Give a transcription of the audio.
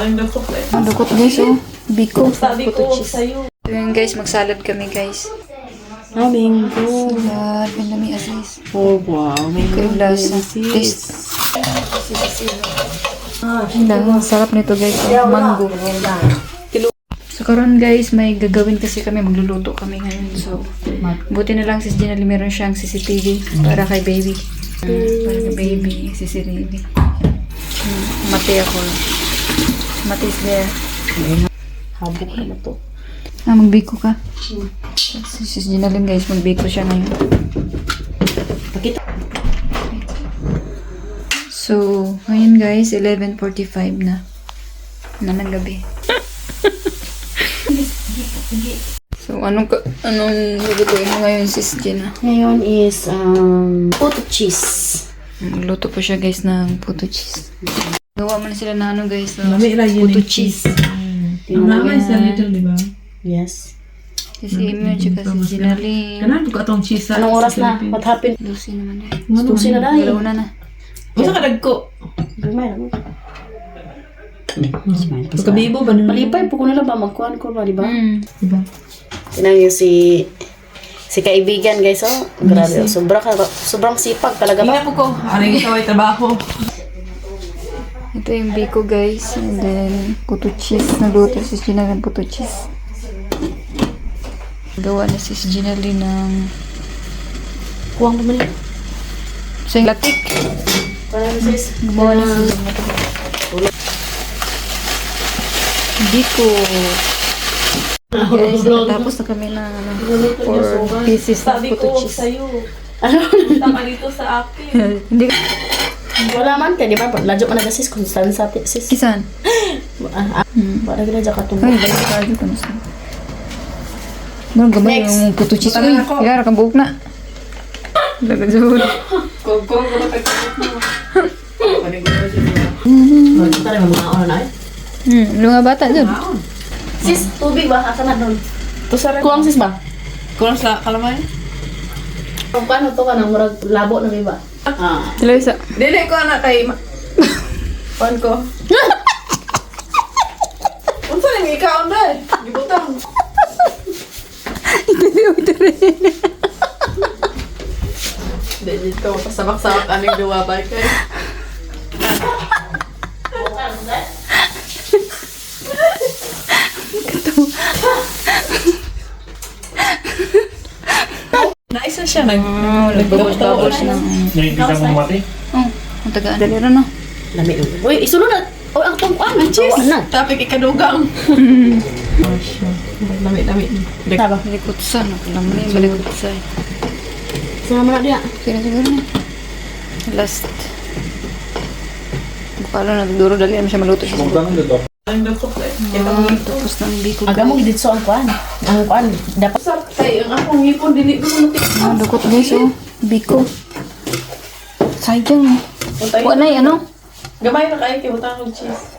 Ang dukot eh. Ang dukot guys, oh. Biko. Sabi ko sa'yo. So yun guys, magsalad kami guys. Mango. Salad, pinami asis. Oh, wow. Mango. Yung lasa. Taste. Ang sarap nito guys, oh. Mango. So karon guys, may gagawin kasi kami, magluluto kami ngayon. So, buti na lang sis Ginali meron siyang CCTV para kay baby. Para kay baby, CCTV. Mati ako. Mati is there. Habok ka na to. Magbiko ka. Sis Ginali guys, magbiko siya ngayon. Pakita. So, ngayon guys, 11:45 na. Ng gabi. So, anong lulutuin mo ngayon, sis Gina? Ngayon is, puto cheese. Luto po siya guys ng puto cheese. Gawa mo na sila na ano guys, na Mami ra yun puto eh. cheese. Naman sa little, di ba? Yes. Kasi Imo, tsaka si Ginali. Kanan ko atong cheese sa Anong oras na? Philippines. What happened? Lucy naman eh. Susi na dahil. Dalawa na. Basta ka nagko. Gumay lang. Pagkabibo ba nun? Malipay po ko nila ba? Magkuhan ko ba, di ba? Diba? Tinan niyo si kaibigan guys, oh. Grabe, oh. Sobrang sipag talaga ba? Tingnan mo ko. Aring ikaw ay trabaho. Ito yung biko guys. And then, puto cheese. Nagluto si Ginali ng puto cheese. Gawa na si Ginali ng Kuwang pa mali. sa latik. Parang sis. Gumawa na si biko. Guys, tapos na kami na 4 pieces na Sabi puto ko cheese. sa'yo. Punta ka dito sa akin. Hindi ka. Wala man kay di ba? Ladyo ka na sis kung saan sa sis. Kisan? Para gina dyan ka tumbo. Ay, balik ka dito na sa. Ganun gamay Next. yung puto cheese. Butang Uy, ako. kaya kang buhok na. Lagag sa huli. Kung ko pagkakit mo. Tara mo mga oras na eh. Mga bata dyan. Sis, tubig ba? Asa na doon? To sa rin. Kuwang sis ba? Kulang sa kalamay? Kung paano to ka nang murag labo na may ba? Ah. Sila isa. Dili ko na kay Pan ko. Unsa nang ikaw na? Gibutang. Dili dito pasabak-sabak aning duwa ba kay. Naisa siya Nagbabos-babos ng... Nakikita mo mati? Oh, ang tagaan. Dali rin na. Lami. Uy, isulo na. Uy, ang tungkuan. Ang cheese. cheese. Na. Tapik ikadugang. Lami. Taba. Balikutsa. Alam mo na yung balikutsa. Sama na dia. Kaya siguro na. Last. Bukalo na. Duro dali. Ano siya maluto siya. Magkano dito? Ang dukot eh. Kita mo ito. Tapos ng biko. Aga mo gidit so ang kuan. Ang kuan dapat Sarap tayo. Ang akong ngipon, dili ko matik. Dukot guys, oh. Biko. Sayang. Wala na ano? Gamay na kayo, kaya utang ng cheese.